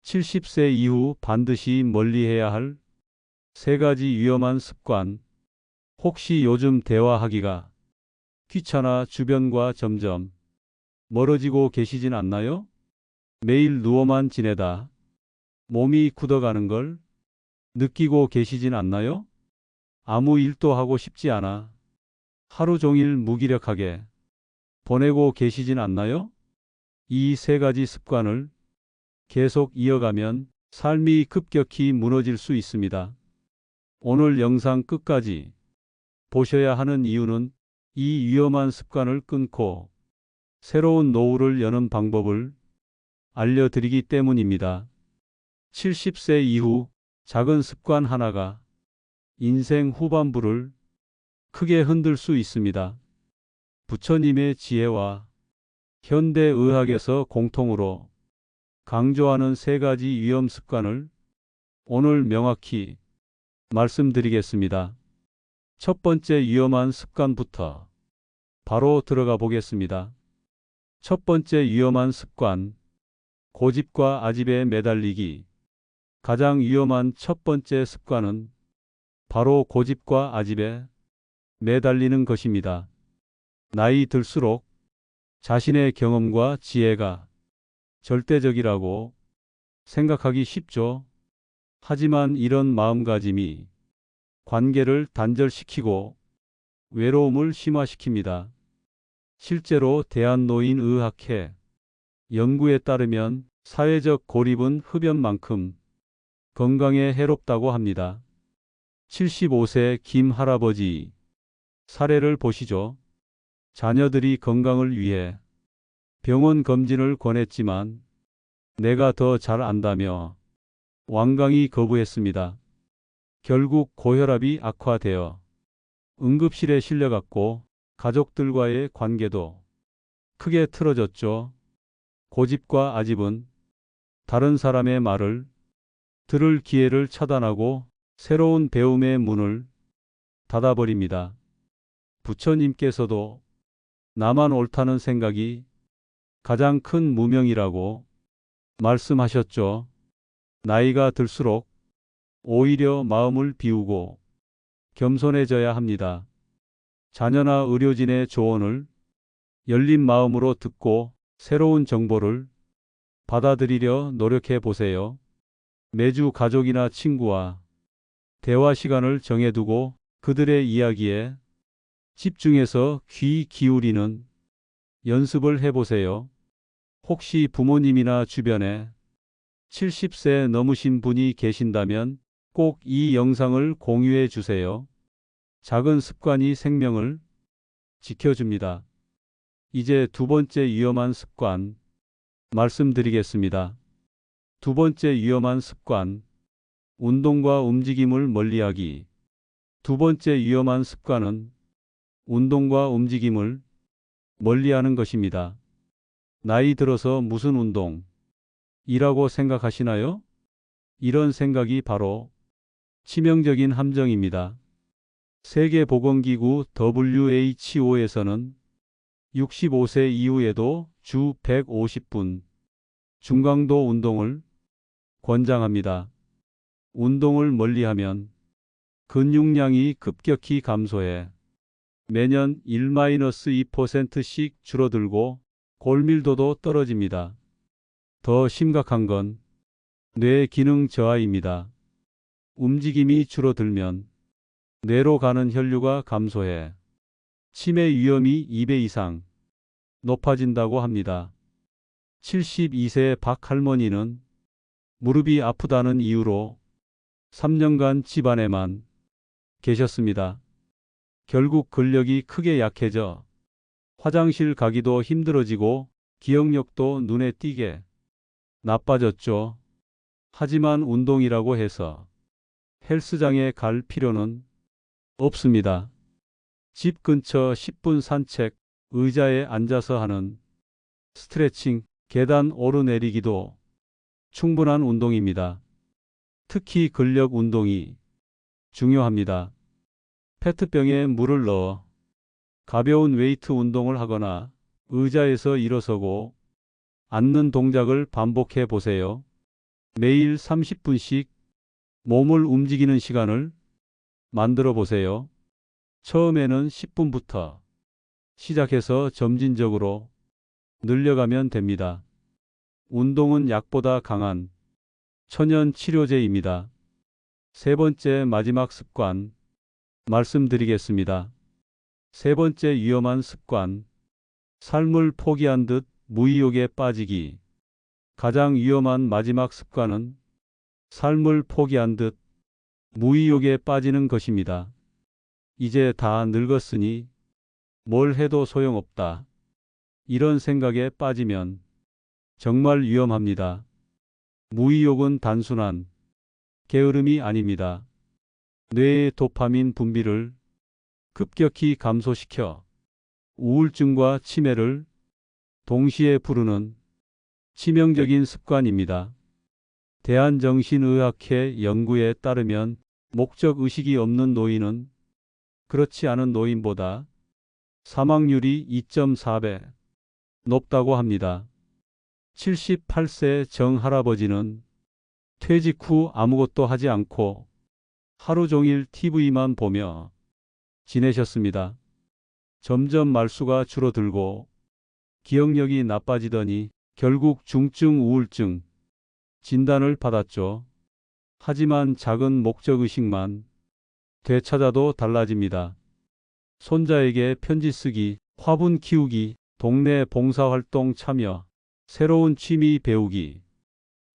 70세 이후 반드시 멀리해야 할 세 가지 위험한 습관. 혹시 요즘 대화하기가 귀찮아 주변과 점점 멀어지고 계시진 않나요? 매일 누워만 지내다 몸이 굳어가는 걸 느끼고 계시진 않나요? 아무 일도 하고 싶지 않아 하루 종일 무기력하게 보내고 계시진 않나요? 이 세 가지 습관을 계속 이어가면 삶이 급격히 무너질 수 있습니다. 오늘 영상 끝까지 보셔야 하는 이유는 이 위험한 습관을 끊고 새로운 노후를 여는 방법을 알려드리기 때문입니다. 70세 이후 작은 습관 하나가 인생 후반부를 크게 흔들 수 있습니다. 부처님의 지혜와 현대의학에서 공통으로 강조하는 세 가지 위험 습관을 오늘 명확히 말씀드리겠습니다. 첫 번째 위험한 습관부터 바로 들어가 보겠습니다. 첫 번째 위험한 습관, 고집과 아집에 매달리기. 가장 위험한 첫 번째 습관은 바로 고집과 아집에 매달리는 것입니다. 나이 들수록 자신의 경험과 지혜가 절대적이라고 생각하기 쉽죠. 하지만 이런 마음가짐이 관계를 단절시키고 외로움을 심화시킵니다. 실제로 대한노인의학회 연구에 따르면 사회적 고립은 흡연만큼 건강에 해롭다고 합니다. 75세 김 할아버지 사례를 보시죠. 자녀들이 건강을 위해 병원 검진을 권했지만 내가 더 잘 안다며 완강히 거부했습니다. 결국 고혈압이 악화되어 응급실에 실려갔고 가족들과의 관계도 크게 틀어졌죠. 고집과 아집은 다른 사람의 말을 들을 기회를 차단하고 새로운 배움의 문을 닫아버립니다. 부처님께서도 나만 옳다는 생각이 가장 큰 무명이라고 말씀하셨죠. 나이가 들수록 오히려 마음을 비우고 겸손해져야 합니다. 자녀나 의료진의 조언을 열린 마음으로 듣고 새로운 정보를 받아들이려 노력해 보세요. 매주 가족이나 친구와 대화 시간을 정해두고 그들의 이야기에 집중해서 귀 기울이는 연습을 해보세요. 혹시 부모님이나 주변에 70세 넘으신 분이 계신다면 꼭 이 영상을 공유해 주세요. 작은 습관이 생명을 지켜줍니다. 이제 두 번째 위험한 습관 말씀드리겠습니다. 두 번째 위험한 습관, 운동과 움직임을 멀리하기. 두 번째 위험한 습관은 운동과 움직임을 멀리하는 것입니다. 나이 들어서 무슨 운동? 이라고 생각하시나요? 이런 생각이 바로 치명적인 함정입니다. 세계보건기구 WHO에서는 65세 이후에도 주 150분 중강도 운동을 권장합니다. 운동을 멀리하면 근육량이 급격히 감소해 매년 1-2%씩 줄어들고 골밀도도 떨어집니다. 더 심각한 건 뇌 기능 저하입니다. 움직임이 줄어들면 뇌로 가는 혈류가 감소해 치매 위험이 2배 이상 높아진다고 합니다. 72세 박 할머니는 무릎이 아프다는 이유로 3년간 집안에만 계셨습니다. 결국 근력이 크게 약해져 화장실 가기도 힘들어지고 기억력도 눈에 띄게 나빠졌죠. 하지만 운동이라고 해서 헬스장에 갈 필요는 없습니다. 집 근처 10분 산책, 의자에 앉아서 하는 스트레칭, 계단 오르내리기도 충분한 운동입니다. 특히 근력 운동이 중요합니다. 페트병에 물을 넣어 가벼운 웨이트 운동을 하거나 의자에서 일어서고 앉는 동작을 반복해 보세요. 매일 30분씩 몸을 움직이는 시간을 만들어 보세요. 처음에는 10분부터 시작해서 점진적으로 늘려가면 됩니다. 운동은 약보다 강한 천연 치료제입니다. 세 번째 마지막 습관 말씀드리겠습니다. 세 번째 위험한 습관, 삶을 포기한 듯 무의욕에 빠지기. 가장 위험한 마지막 습관은 삶을 포기한 듯 무의욕에 빠지는 것입니다. 이제 다 늙었으니 뭘 해도 소용없다. 이런 생각에 빠지면 정말 위험합니다. 무의욕은 단순한 게으름이 아닙니다. 뇌의 도파민 분비를 급격히 감소시켜 우울증과 치매를 동시에 부르는 치명적인 습관입니다. 대한정신의학회 연구에 따르면 목적의식이 없는 노인은 그렇지 않은 노인보다 사망률이 2.4배 높다고 합니다. 78세 정 할아버지는 퇴직 후 아무것도 하지 않고 하루 종일 TV만 보며 지내셨습니다. 점점 말수가 줄어들고 기억력이 나빠지더니 결국 중증 우울증 진단을 받았죠. 하지만 작은 목적의식만 되찾아도 달라집니다. 손자에게 편지 쓰기, 화분 키우기, 동네 봉사활동 참여, 새로운 취미 배우기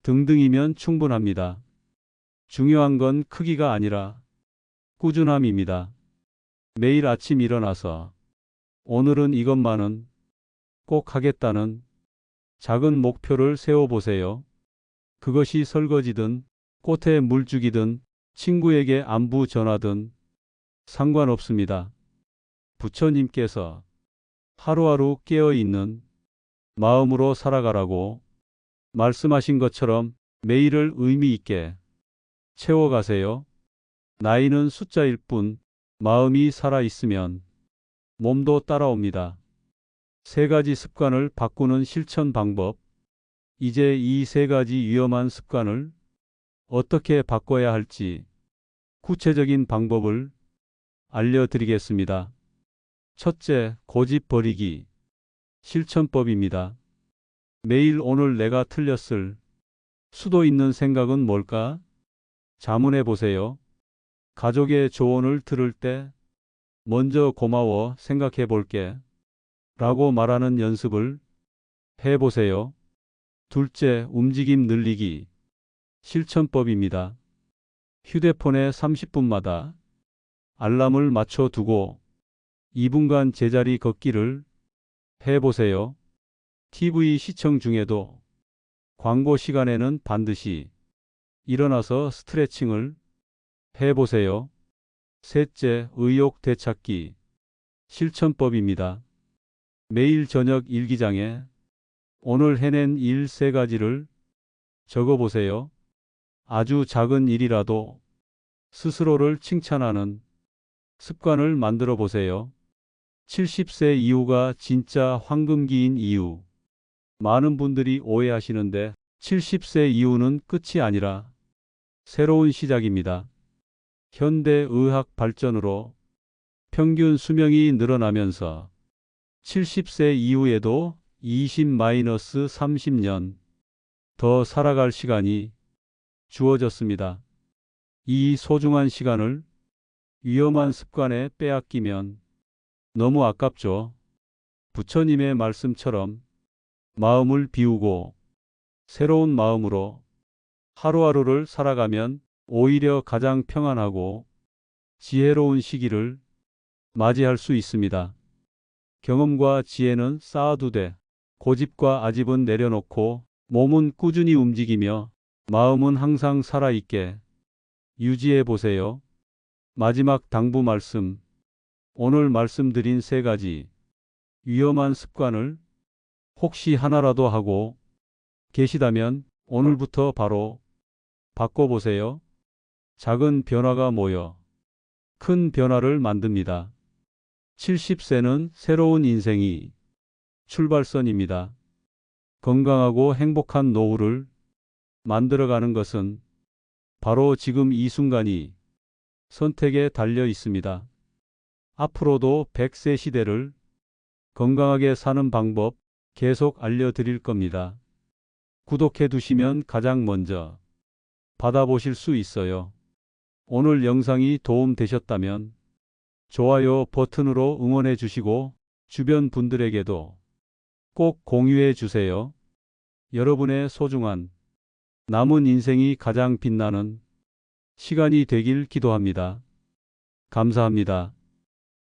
등등이면 충분합니다. 중요한 건 크기가 아니라 꾸준함입니다. 매일 아침 일어나서 오늘은 이것만은 꼭 하겠다는 작은 목표를 세워보세요. 그것이 설거지든 꽃에 물 주기든 친구에게 안부 전화든 상관없습니다. 부처님께서 하루하루 깨어있는 마음으로 살아가라고 말씀하신 것처럼 매일을 의미 있게 채워가세요. 나이는 숫자일 뿐 마음이 살아있으면 몸도 따라옵니다. 세 가지 습관을 바꾸는 실천 방법. 이제 이 세 가지 위험한 습관을 어떻게 바꿔야 할지 구체적인 방법을 알려드리겠습니다. 첫째, 고집 버리기 실천법입니다. 매일 오늘 내가 틀렸을 수도 있는 생각은 뭘까? 자문해 보세요. 가족의 조언을 들을 때 먼저 고마워 생각해 볼게 라고 말하는 연습을 해 보세요. 둘째, 움직임 늘리기 실천법입니다. 휴대폰에 30분마다 알람을 맞춰 두고 2분간 제자리 걷기를 해 보세요. TV 시청 중에도 광고 시간에는 반드시 일어나서 스트레칭을 해 보세요. 셋째, 의욕 되찾기 실천법입니다. 매일 저녁 일기장에 오늘 해낸 일 세 가지를 적어 보세요. 아주 작은 일이라도 스스로를 칭찬하는 습관을 만들어 보세요. 70세 이후가 진짜 황금기인 이유. 많은 분들이 오해하시는데 70세 이후는 끝이 아니라 새로운 시작입니다. 현대의학 발전으로 평균 수명이 늘어나면서 70세 이후에도 20-30년 더 살아갈 시간이 주어졌습니다. 이 소중한 시간을 위험한 습관에 빼앗기면 너무 아깝죠. 부처님의 말씀처럼 마음을 비우고 새로운 마음으로 하루하루를 살아가면 오히려 가장 평안하고 지혜로운 시기를 맞이할 수 있습니다. 경험과 지혜는 쌓아두되 고집과 아집은 내려놓고 몸은 꾸준히 움직이며 마음은 항상 살아있게 유지해 보세요. 마지막 당부 말씀. 오늘 말씀드린 세 가지 위험한 습관을 혹시 하나라도 하고 계시다면 오늘부터 바로 바꿔보세요. 작은 변화가 모여 큰 변화를 만듭니다. 70세는 새로운 인생이 출발선입니다. 건강하고 행복한 노후를 만들어가는 것은 바로 지금 이 순간이 선택에 달려 있습니다. 앞으로도 100세 시대를 건강하게 사는 방법 계속 알려드릴 겁니다. 구독해 두시면 가장 먼저 받아보실 수 있어요. 오늘 영상이 도움 되셨다면 좋아요 버튼으로 응원해 주시고 주변 분들에게도 꼭 공유해 주세요. 여러분의 소중한 남은 인생이 가장 빛나는 시간이 되길 기도합니다. 감사합니다.